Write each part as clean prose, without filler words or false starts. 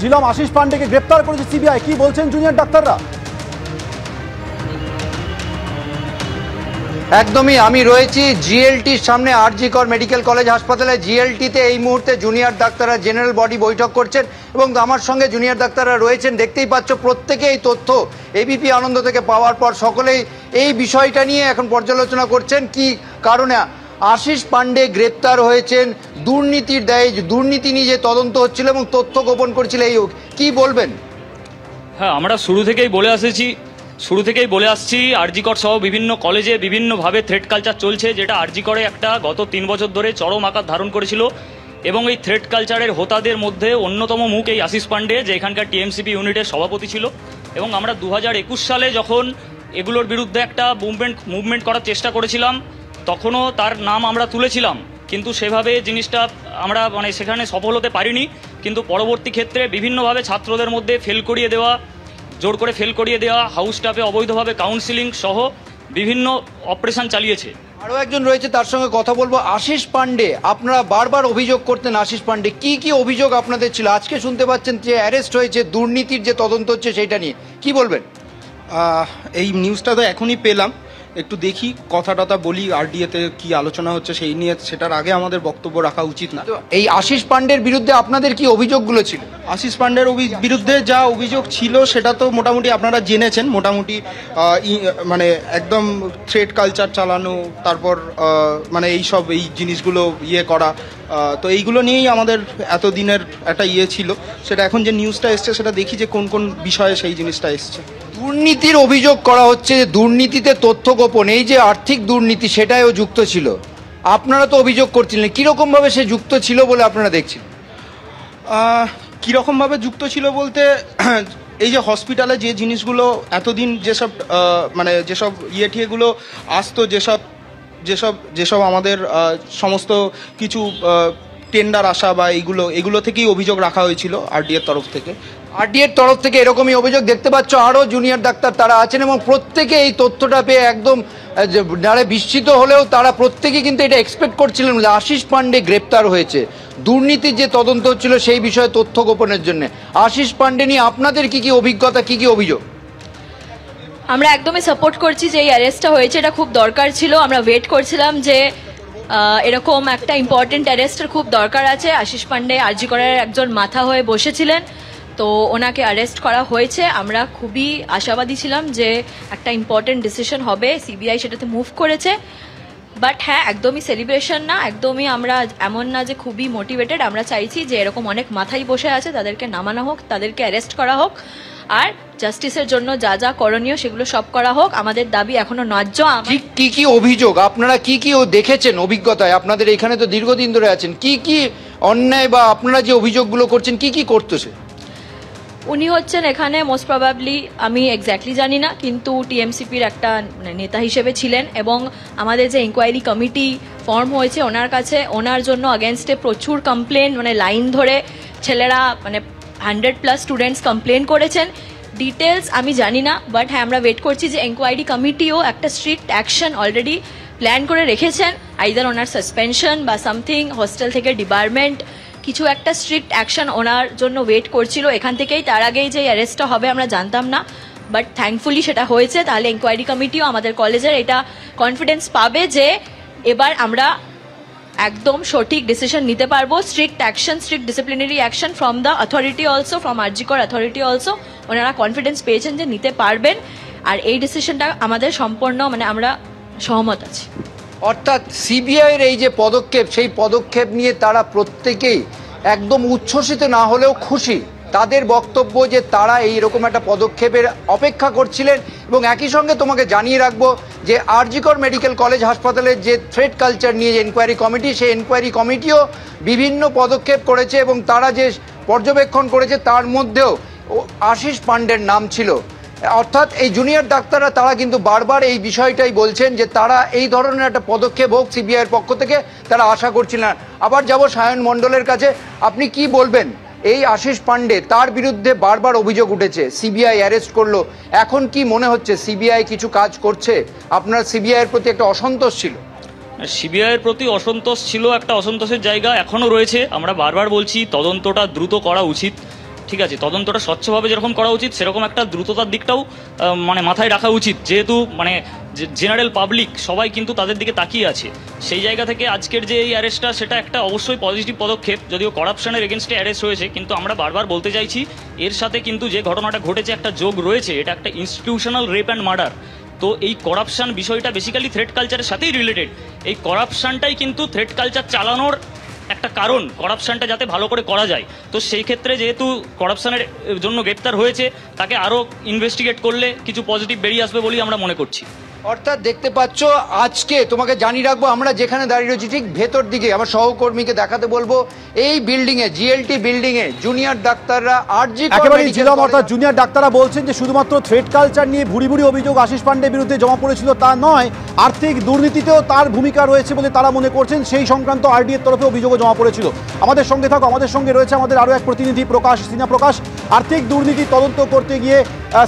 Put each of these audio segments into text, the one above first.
জিলাম আশিস পান্ডেকে গ্রেপ্তার করেছে সিবিআই, কি বলছেন জুনিয়র ডাক্তাররা? একদমই, আমি রয়েছি জিএলটির সামনে, আরজি কর মেডিকেল কলেজ হাসপাতালে। জিএলটিতে এই মুহূর্তে জুনিয়র ডাক্তাররা জেনারেল বডি বৈঠক করছেন এবং আমার সঙ্গে জুনিয়র ডাক্তাররা রয়েছেন। দেখতেই পাচ্ছ প্রত্যেকে এই তথ্য এবিপি আনন্দ থেকে পাওয়ার পর সকলেই এই বিষয়টা নিয়ে এখন পর্যালোচনা করছেন কি কারণে আশিস পান্ডে গ্রেপ্তার হয়েছেন। দুর্নীতির দায়ে, দুর্নীতি নিয়ে যে তদন্ত হচ্ছিল এবং তথ্য গোপন করছিল, এই কি বলবেন? হ্যাঁ, আমরা শুরু থেকেই বলে আসছি আরজি কর সহ বিভিন্ন কলেজে বিভিন্নভাবে থ্রেট কালচার চলছে, যেটা আরজি করে একটা গত 3 বছর ধরে চরম আকার ধারণ করেছিল। এবং এই থ্রেট কালচারের হোতাদের মধ্যে অন্যতম মুখ এই আশিস পান্ডে, যে এখানকার টিএমসিপি ইউনিটের সভাপতি ছিল। এবং আমরা 2021 সালে যখন এগুলোর বিরুদ্ধে একটা মুভমেন্ট করার চেষ্টা করেছিলাম, তখনও তার নাম আমরা তুলেছিলাম, কিন্তু সেভাবে জিনিসটা আমরা সেখানে সফল হতে পারিনি। কিন্তু পরবর্তী ক্ষেত্রে বিভিন্নভাবে ছাত্রদের মধ্যে জোর করে ফেল করিয়ে দেওয়া, হাউস স্টাফে অবৈধভাবে কাউন্সিলিং সহ বিভিন্ন অপারেশন চালিয়েছে। আরও একজন রয়েছে, তার সঙ্গে কথা বলবো। আশিস পান্ডে, আপনারা বারবার অভিযোগ করতেন আশিস পান্ডে, কি কি অভিযোগ আপনাদের ছিল? আজকে শুনতে পাচ্ছেন যে অ্যারেস্ট হয়েছে, দুর্নীতির যে তদন্ত হচ্ছে সেইটা নিয়ে কি বলবেন? এই নিউজটা তো এখনই পেলাম, একটু দেখি কথা টথা বলি, আরডিএতে কি আলোচনা হচ্ছে সেই নিয়ে, সেটার আগে আমাদের বক্তব্য রাখা উচিত না। এই আশিস পান্ডের বিরুদ্ধে আপনাদের কি অভিযোগগুলো ছিল? আশিস পান্ডের বিরুদ্ধে যা অভিযোগ ছিল সেটা তো মোটামুটি আপনারা জেনেছেন। মোটামুটি মানে একদম থ্রেট কালচার চালানো, তারপর এই জিনিসগুলো করা, তো এইগুলো নিয়েই আমাদের এতদিনের একটা ছিল। সেটা এখন যে নিউজটা এসছে সেটা দেখি যে কোন কোন বিষয়ে সেই জিনিসটা এসছে। দুর্নীতির অভিযোগ করা হচ্ছে, দুর্নীতিতে তথ্য গোপন, এই যে আর্থিক দুর্নীতি সেটাও যুক্ত ছিল। আপনারা তো অভিযোগ করছিলেন, কিরকমভাবে সে যুক্ত ছিল বলে আপনারা দেখছেন? কীরকমভাবে যুক্ত ছিল বলতে, এই যে হসপিটালে যে জিনিসগুলো এতদিন যেসব যেসব ঠিয়েগুলো আসতো, যেসব আমাদের সমস্ত কিছু টেন্ডার আসা বা এগুলো থেকেই অভিযোগ রাখা হয়েছিল আরডিএর তরফ থেকে। আরডিএর তরফ থেকে এরকমই অভিযোগ। দেখতে পাচ্ছ আরও জুনিয়র ডাক্তার তারা আছেন এবং প্রত্যেকে এই তথ্যটা পেয়ে একদম যারা বিস্মিত হলেও তারা প্রত্যেকে কিন্তু এটা এক্সপেক্ট করছিলেন যে আশিস পান্ডে গ্রেপ্তার হয়েছে, দুর্নীতির যে তদন্ত হচ্ছিল সেই বিষয়ে তথ্য গোপনের জন্য। আশিস পান্ডে নিয়ে আপনাদের কি কি অভিজ্ঞতা, কি কি অভিযোগ? আমরা একদমই সাপোর্ট করছি যে এই অ্যারেস্টটা হয়েছে, এটা খুব দরকার ছিল। আমরা ওয়েট করছিলাম যে এরকম একটা ইম্পর্টেন্ট অ্যারেস্টের খুব দরকার আছে। আশিস পান্ডে আরজি করের একজন মাথা হয়ে বসেছিলেন, তো ওনাকে অ্যারেস্ট করা হয়েছে। আমরা খুবই আশাবাদী ছিলাম যে একটা ইম্পর্টেন্ট ডিসিশন হবে, সিবিআই সেটাতে মুভ করেছে। বাট হ্যাঁ, একদমই সেলিব্রেশন না, একদমই আমরা এমন না যে খুবই মোটিভেটেড। আমরা চাইছি যে এরকম অনেক মাথায় বসে আছে তাদেরকে নামানো হোক, তাদেরকে অ্যারেস্ট করা হোক, আর জাস্টিসের জন্য যা যা করণীয় সেগুলো সব করা হোক। আমাদের দাবি এখনো ন্যায্য। কি কি অভিযোগ আপনারা কি কি দেখেছেন অভিজ্ঞতায়? আপনাদের এখানে তো দীর্ঘদিন ধরে আছেন, কি কি অন্যায় বা আপনারা যে অভিযোগগুলো করছেন কি কি করতেছে? উনি হচ্ছেন এখানে মোস্ট প্রবাবলি, আমি এক্স্যাক্টলি জানি না, কিন্তু টিএমসিপির একটা নেতা হিসেবে ছিলেন। এবং আমাদের যে ইনকোয়ারি কমিটি ফর্ম হয়েছে ওনার কাছে, ওনার জন্য অ্যাগেনস্টে প্রচুর কমপ্লেন, লাইন ধরে ছেলেরা 100+ স্টুডেন্টস কমপ্লেন করেছেন। ডিটেলস আমি জানি না, বাট হ্যাঁ আমরা ওয়েট করছি যে এনকোয়ারি কমিটিও একটা স্ট্রিক্ট অ্যাকশন অলরেডি প্ল্যান করে রেখেছেন, আইদার ওনার সাসপেনশন বা সামথিং, হোস্টেল থেকে ডিপার্টমেন্ট কিছু একটা স্ট্রিক্ট অ্যাকশন ওনার জন্য ওয়েট করছিল এখান থেকেই। তার আগেই যে অ্যারেস্টটা হবে আমরা জানতাম না, বাট থ্যাঙ্কফুলি সেটা হয়েছে। তাহলে এনকোয়ারি কমিটিও আমাদের কলেজের এটা কনফিডেন্স পাবে যে এবার আমরা একদম সঠিক ডিসিশন নিতে পারবো। Strict action, strict disciplinary action from the authority also, from RG Kar authority also, ওনারা কনফিডেন্স পেয়েছেন যে নিতে পারবেন। আর এই ডিসিশনটা আমাদের সম্পূর্ণ আমরা সহমত আছি। অর্থাৎ সিবিআইয়ের এই যে পদক্ষেপ, সেই পদক্ষেপ নিয়ে তারা প্রত্যেকেই একদম উচ্ছ্বসিত না হলেও খুশি। তাদের বক্তব্য যে তারা এইরকম একটা পদক্ষেপের অপেক্ষা করছিলেন। এবং একই সঙ্গে তোমাকে জানিয়ে রাখবো যে আরজি কর মেডিকেল কলেজ হাসপাতালের যে থ্রেট কালচার নিয়ে যে এনকোয়ারি কমিটি, সেই এনকোয়ারি কমিটিও বিভিন্ন পদক্ষেপ করেছে এবং তারা যে পর্যবেক্ষণ করেছে তার মধ্যেও আশিস পান্ডের নাম ছিল। অর্থাৎ এই জুনিয়র ডাক্তাররা তারা কিন্তু বারবার এই বিষয়টাই বলছেন যে তারা এই ধরনের একটা পদক্ষেপ হোক সিবিআইয়ের পক্ষ থেকে তারা আশা করছিলেন। আবার যাব সায়ন মণ্ডলের কাছে, আপনি কি বলবেন? এই আশিস পান্ডে, তার বিরুদ্ধে বারবার অভিযোগ উঠেছে, সিবিআই অ্যারেস্ট করলো, এখন কি মনে হচ্ছে সিবিআই কিছু কাজ করছে? আপনার সিবিআইয়ের প্রতি একটা অসন্তোষ ছিল? সিবিআইয়ের প্রতি অসন্তোষ ছিল, একটা অসন্তোষের জায়গা এখনও রয়েছে। আমরা বারবার বলছি তদন্তটা দ্রুত করা উচিত। ঠিক আছে, তদন্তটা স্বচ্ছভাবে যেরকম করা উচিত সেরকম একটা দ্রুততার দিকটাও মানে মাথায় রাখা উচিত, যেহেতু মানে জেনারেল পাবলিক সবাই কিন্তু তাদের দিকে তাকিয়ে আছে। সেই জায়গা থেকে আজকের যে এই অ্যারেস্টটা সেটা একটা অবশ্যই পজিটিভ পদক্ষেপ, যদিও করাপশনের এগেনস্টে অ্যারেস্ট হয়েছে, কিন্তু আমরা বারবার বলতে চাইছি এর সাথে কিন্তু যে ঘটনাটা ঘটেছে একটা যোগ রয়েছে, এটা একটা ইনস্টিটিউশনাল রেপ অ্যান্ড মার্ডার। তো এই করাপশন বিষয়টা বেসিক্যালি থ্রেড কালচারের সাথেই রিলেটেড। এই করাপশনটাই কিন্তু থ্রেড কালচার চালানোর একটা কারণ, করাপশনটা যাতে ভালো করে করা যায়। তো সেই ক্ষেত্রে যেহেতু করাপশনের জন্য গ্রেপ্তার হয়েছে, তাকে আরও ইনভেস্টিগেট করলে কিছু পজিটিভ বেরিয়ে আসবে বলেই আমরা মনে করছি। অর্থাৎ দেখতে পাচ্ছ, আজকে তোমাকে জানিয়ে রাখবো, আমরা যেখানে দাঁড়িয়ে রয়েছি ঠিক ভেতর দিকে, আমার সহকর্মীকে দেখাতে বলবো, এই বিল্ডিংয়ে, জিএলটি বিল্ডিংয়ে জুনিয়র ডাক্তাররা আরজি অর্থাৎ জুনিয়র ডাক্তাররা বলছেন যে শুধুমাত্র থ্রেড কালচার নিয়ে ভুরি ভুরি অভিযোগ আশিস পান্ডের বিরুদ্ধে জমা পড়েছিল তা নয়, আর্থিক দুর্নীতিতেও তার ভূমিকা রয়েছে বলে তারা মনে করছেন। সেই সংক্রান্ত আরডি এর তরফে অভিযোগও জমা পড়েছিল। আমাদের সঙ্গে থাকো, আমাদের সঙ্গে রয়েছে আমাদের আরও এক প্রতিনিধি প্রকাশ সিনহা। প্রকাশ, আর্থিক দুর্নীতি তদন্ত করতে গিয়ে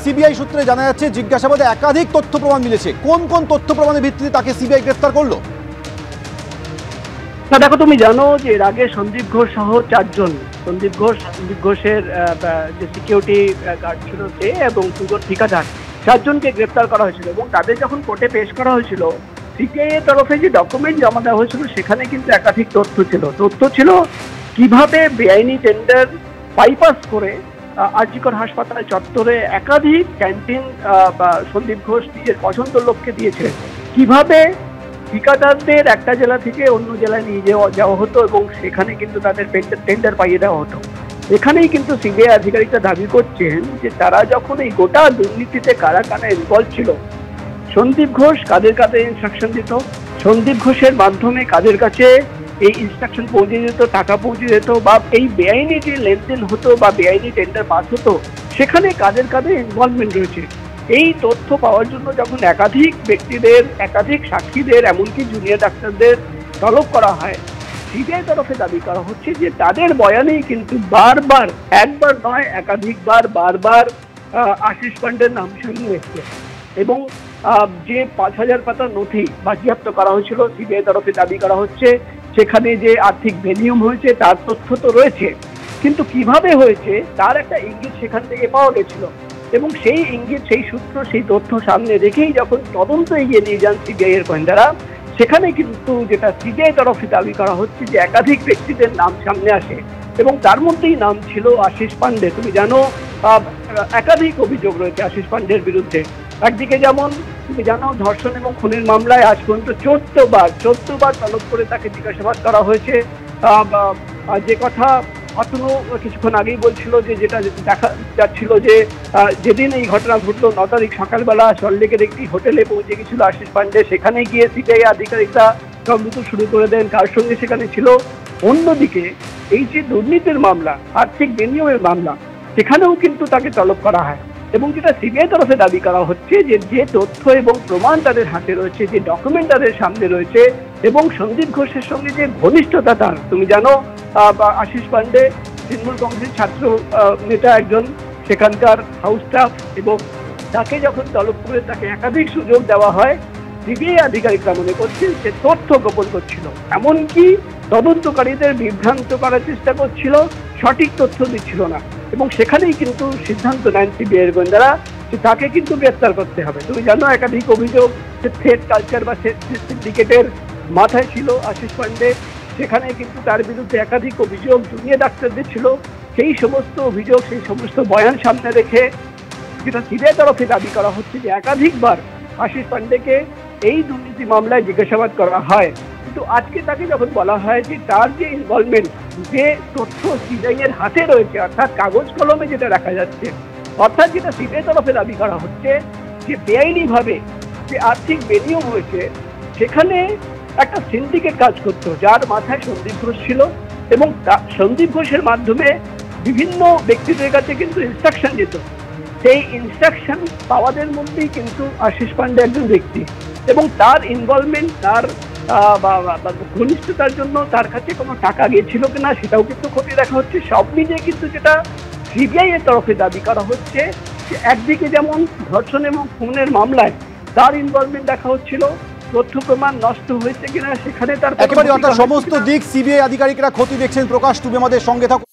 সিবিআই সূত্রে জানা যাচ্ছে জিজ্ঞাসাবাদে একাধিক তথ্য প্রমাণ মিলেছে। কোন কোন তথ্য প্রমাণের ভিত্তিতে তাকে সিবিআই গ্রেফতার করলো? না দেখো, তুমি জানো যে এর আগে সন্দীপ ঘোষ সহ 4 জন, সন্দীপ ঘোষের যে সিকিউরিটি গার্ড ছিল সে এবং 2 জন ঠিকাদার, 4 জনকে গ্রেফতার করা হয়েছিল। এবং তাদের যখন কোর্টে পেশ করা হয়েছিল, সিবিআই এর তরফে যে ডকুমেন্ট জমা দেওয়া হয়েছিল সেখানে কিন্তু একাধিক তথ্য ছিল কিভাবে বেআইনি টেন্ডার বাইপাস করে আরজিকর হাসপাতাল চত্বরে একাধিক ক্যান্টিন সন্দীপ ঘোষ নিজের পছন্দের লোককে দিয়েছিলেন, কিভাবে ঠিকাদারদের একটা জেলা থেকে অন্য জেলায় নিয়ে যাওয়া হতো এবং সেখানে কিন্তু তাদের টেন্ডার পাইয়ে দেওয়া হতো। এখানেই কিন্তু সিবিআই আধিকারিকরা দাবি করছেন যে তারা যখন এই গোটা দুর্নীতিতে কারা কারা ইনভলভ ছিল, সন্দীপ ঘোষ কাদের কাদের ইনস্ট্রাকশন দিত, সন্দীপ ঘোষের মাধ্যমে কাদের কাছে এই ইনস্ট্রাকশন পৌঁছে যেত, টাকা পৌঁছে যেত, বা এই বেআইনি যে লেনদেন হতো বা বেআইনি টেন্ডার পাস হতো সেখানে কাদের কাদের ইনভলভমেন্ট রয়েছে, এই তথ্য পাওয়ার জন্য যখন একাধিক ব্যক্তিদের, একাধিক সাক্ষীদের, এমনকি জুনিয়র ডাক্তারদের তলব করা হয়, সিবিআই তরফে দাবি করা হচ্ছে যে তাদের বয়ানেই কিন্তু বারবার, একবার নয় একাধিকবার, বারবার আশিস পান্ডের নাম সামনে এসেছে। এবং যে 5000 পাতার নথি বাজেয়াপ্ত করা হয়েছিল, সিবিআই তরফে দাবি করা হচ্ছে সেখানে যে আর্থিক বেনিয়ম হয়েছে তার তথ্য তো রয়েছে, কিন্তু কিভাবে হয়েছে তার একটা ইঙ্গিত সেখান থেকে পাওয়া গেছিল। এবং সেই ইঙ্গিত, সেই সূত্র, সেই তথ্য সামনে রেখেই যখন তদন্ত এগিয়ে নিয়ে যান সিবিআই এর গোয়েন্দারা, সেখানে কিন্তু যেটা সিবিআই তরফে দাবি করা হচ্ছে যে একাধিক ব্যক্তিদের নাম সামনে আসে এবং তার মধ্যেই নাম ছিল আশিস পান্ডে। তুমি জানো একাধিক অভিযোগ রয়েছে আশিস পান্ডের বিরুদ্ধে। একদিকে যেমন তুমি জানো ধর্ষণ এবং খুনের মামলায় আজ পর্যন্ত 14 বার তলব করে তাকে জিজ্ঞাসাবাদ করা হয়েছে। যে কথা অতনু কিছুক্ষণ আগেই বলছিল যে যেটা দেখা যাচ্ছিল যে যেদিন এই ঘটনা ঘটলো 9 তারিখ সকালবেলা সল্টলেকের একটি হোটেলে পৌঁছে গেছিল আশিস পান্ডে, সেখানে গিয়ে সিবিআই আধিকারিকরা তদন্ত শুরু করে দেন কার সঙ্গে সেখানে ছিল। অন্যদিকে এই যে দুর্নীতির মামলা, আর্থিক বিনিয়োগের মামলা, সেখানেও কিন্তু তাকে তলব করা হয়। এবং যেটা সিবিআই তরফে দাবি করা হচ্ছে যে তথ্য এবং প্রমাণ তাদের হাতে রয়েছে, যে ডকুমেন্ট তাদের সামনে রয়েছে, এবং সন্দীপ ঘোষের সঙ্গে যে ঘনিষ্ঠতা তার, তুমি জানো আশিস পান্ডে তৃণমূল কংগ্রেসের ছাত্র নেতা একজন, সেখানকার হাউস স্টাফ, এবং তাকে যখন তলব করে তাকে একাধিক সুযোগ দেওয়া হয়, সিবিআই আধিকারিকরা মনে করছেন সে তথ্য গোপন করছিল, এমনকি তদন্তকারীদের বিভ্রান্ত করার চেষ্টা করছিল, সঠিক তথ্য দিচ্ছিল না। এবং সেখানেই কিন্তু সিদ্ধান্ত নেন সিবিআই এর গোয়েন্দারা যে তাকে কিন্তু গ্রেফতার করতে হবে। তুমি জানো একাধিক অভিযোগ থ্রেড কালচার বা সিন্ডিকেটের মাথায় ছিল আশিস পান্ডে, সেখানে কিন্তু তার বিরুদ্ধে একাধিক অভিযোগ জুনিয়র ডাক্তারদের ছিল। সেই সমস্ত অভিযোগ, সেই সমস্ত বয়ান সামনে রেখে যেটা সিবিআই তরফে দাবি করা হচ্ছে যে একাধিকবার আশিস পান্ডেকে এই দুর্নীতি মামলায় জিজ্ঞাসাবাদ করা হয়, কিন্তু আজকে তাকে যখন বলা হয় যে তার যে ইনভলভমেন্ট, যে তথ্য সিবিআই এর হাতে রয়েছে, অর্থাৎ কাগজ কলমে যেটা দেখা যাচ্ছে, অর্থাৎ যেটা সিবিআই তরফে দাবি করা হচ্ছে যে বেআইনিভাবে যে আর্থিক বিনিয়োগ হয়েছে, সেখানে একটা সিন্ডিকেট কাজ করতো যার মাথায় সন্দীপ ঘোষ ছিল, এবং সন্দীপ ঘোষের মাধ্যমে বিভিন্ন ব্যক্তিদের কাছে কিন্তু ইনস্ট্রাকশন যেত। সেই ইনস্ট্রাকশন পাওয়াদের মধ্যেই কিন্তু আশিস পান্ডে একজন ব্যক্তি, এবং তার ইনভলভমেন্ট, তার ঘনিষ্ঠতার জন্য তার কাছে কোনো টাকা গিয়েছিল কিনা সেটাও কিন্তু খতিয়ে দেখা হচ্ছে। সব মিলিয়ে কিন্তু যেটা সিবিআই এর তরফে দাবি করা হচ্ছে যে একদিকে যেমন ধর্ষণ এবং খুনের মামলায় তার ইনভলভমেন্ট দেখা হচ্ছিল, তথ্য প্রমাণ নষ্ট হয়েছে কিনা সেখানে তার একেবারে, অর্থাৎ সমস্ত দিক সিবিআই আধিকারিকরা খতিয়ে দেখছেন। প্রকাশ, তুমি আমাদের সঙ্গে থাকো।